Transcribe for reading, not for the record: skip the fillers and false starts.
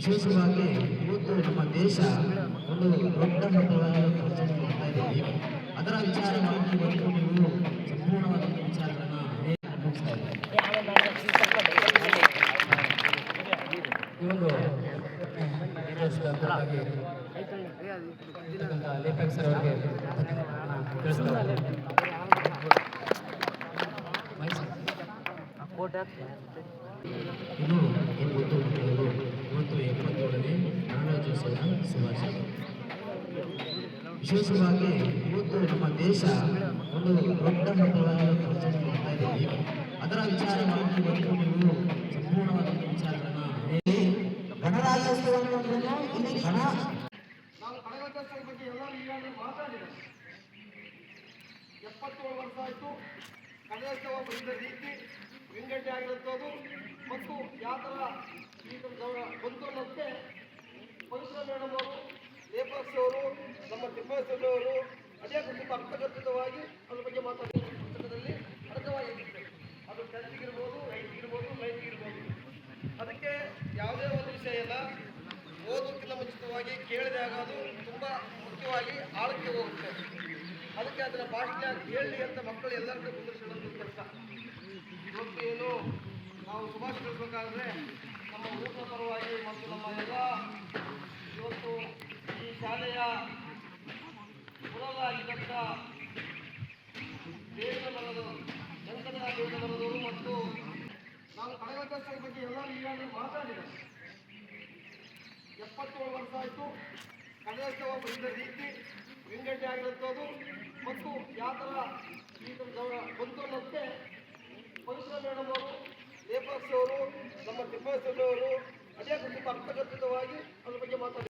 ವಿಶೇಷವಾಗಿ ಇವತ್ತು ನಮ್ಮ ದೇಶ ಒಂದು ದೊಡ್ಡ ಮಟ್ಟದ ಖರ್ಚನ್ನು ಮಾಡ್ತಾ ಇದೆ. ಅದರ ವಿಚಾರವಾಗಿ ಇವತ್ತು ನೀವು ಸಂಪೂರ್ಣವಾದ ವಿಚಾರಗಳನ್ನ ಮುಗಿಸ್ತಾ ಇದ್ದೀವಿ. ಈ ಒಂದು ಲೇಖಕ್ ಸರ್ ಅವರಿಗೆ ತಿಳಿಸ್ತಾರೆ. ಇನ್ನು ಇವತ್ತು 77ನೇ ಗಣರಾಜ್ಯೋತ್ಸವದ ಶುಭಾಶಯ. ವಿಶೇಷವಾಗಿ ಇವತ್ತು ನಮ್ಮ ದೇಶ ಒಂದು ದೊಡ್ಡ ಮಟ್ಟದ ಖರ್ಚನ್ನು ಮಾಡ್ತಾ ಇದೆ. ಅದರ ವಿಚಾರವಾಗಿ ಇವತ್ತು ನೀವು ಸಂಪೂರ್ಣವಾದ ವಿಚಾರಗಳನ್ನ ಗಣರಾಜ್ಯೋತ್ಸವವನ್ನು ಇಲ್ಲಿ ನಾನು ಗಣರಾಜ್ಯೋತ್ಸವದ ಬಗ್ಗೆ ಎಲ್ಲರೂ ಈಗಾಗಲೇ ಮಾತಾಡಿದೆ. 77 ವರ್ಷ ಆಯಿತು. ಗಣರಾಜ್ಯೋತ್ಸವ ಬಂದ ರೀತಿ ವಿಂಗಡಣೆ ಆಗಿರುತ್ತದು ಮತ್ತು ಯಾವ ಥರ ಬಂತು ಅನ್ನೋದಕ್ಕೆ ಪವಿತ್ರ ಮೇಡಮ್ ಅವರು, ಲೇಪಕ್ಸ್ ಅವರು, ನಮ್ಮ ತಿಪ್ಪೇಸ್ವಾಮಿ ಅವರು ಅದೇ ತುಂಬ ಅರ್ಥಗರ್ಭಿತವಾಗಿ ಅದ್ರ ಬಗ್ಗೆ ಮಾತಾಡಿ ಪುಸ್ತಕದಲ್ಲಿ ಅರ್ಥವಾಗಿರುತ್ತೆ. ಅದು 10th ಇರ್ಬೋದು, 8th ಇರ್ಬೋದು, 9th ಇರ್ಬೋದು. ಅದಕ್ಕೆ ಯಾವುದೇ ಒಂದು ವಿಷಯ ಇಲ್ಲ, ಓದೋಕ್ಕಿಂತ ಮುಂಚಿತವಾಗಿ ಕೇಳಿದಾಗ ಅದು ತುಂಬ ಮುಖ್ಯವಾಗಿ ಆಳಕ್ಕೆ ಹೋಗುತ್ತೆ. ಅದಕ್ಕೆ ಅದರ ಭಾಷೆ ಹೇಳಿ ಅಂತ ಮಕ್ಕಳು ಎಲ್ಲರಿಗೂ ಕುಂದಿರಿಸುವಂಥ ಕೆಲಸ. ಇವತ್ತು ಏನು ನಾವು ಶುಭಾಶಯ ತಿಳಿಸಬೇಕಾದ್ರೆ ನಮ್ಮ ಊಟ ಪರವಾಗಿ ಮತ್ತು ನಮ್ಮ ಎಲ್ಲ ಇವತ್ತು ಈ ಶಾಲೆಯ ಕುಲವಾಗಿದ್ದಂಥ ಬೇವಿನ ಮರದು ಜಂಕದ ಬೇವಿನ ಮರದವರು ಮತ್ತು ನಾನು ಗಣರಾಜ್ಯೋತ್ಸವದ ಬಗ್ಗೆ ಎಲ್ಲರೂ ಈಗಾಗಲೇ ಮಾತಾಡಿದೆ. 77 ವರ್ಷ ಆಯಿತು. ಗಣರಾಜ್ಯೋತ್ಸವ ಬಂದ ರೀತಿ ವಿಂಗಡಣೆ ಆಗಿರುತ್ತದು ಮತ್ತು ಯಾವ ಥರ ಬಂತು ಅನ್ನೋದಕ್ಕೆ ಪವಿತ್ರ ಮೇಡಮ್ ಅವರು, ಲೇಪಕ್ಸ್ ಅವರು, ನಮ್ಮ ತಿಪ್ಪೇಸ್ವಾಮಿ ಅವರು ಅದೇ ತುಂಬ ಅರ್ಥಗರ್ಭಿತವಾಗಿ ಅದ್ರ ಬಗ್ಗೆ ಮಾತಾಡಿ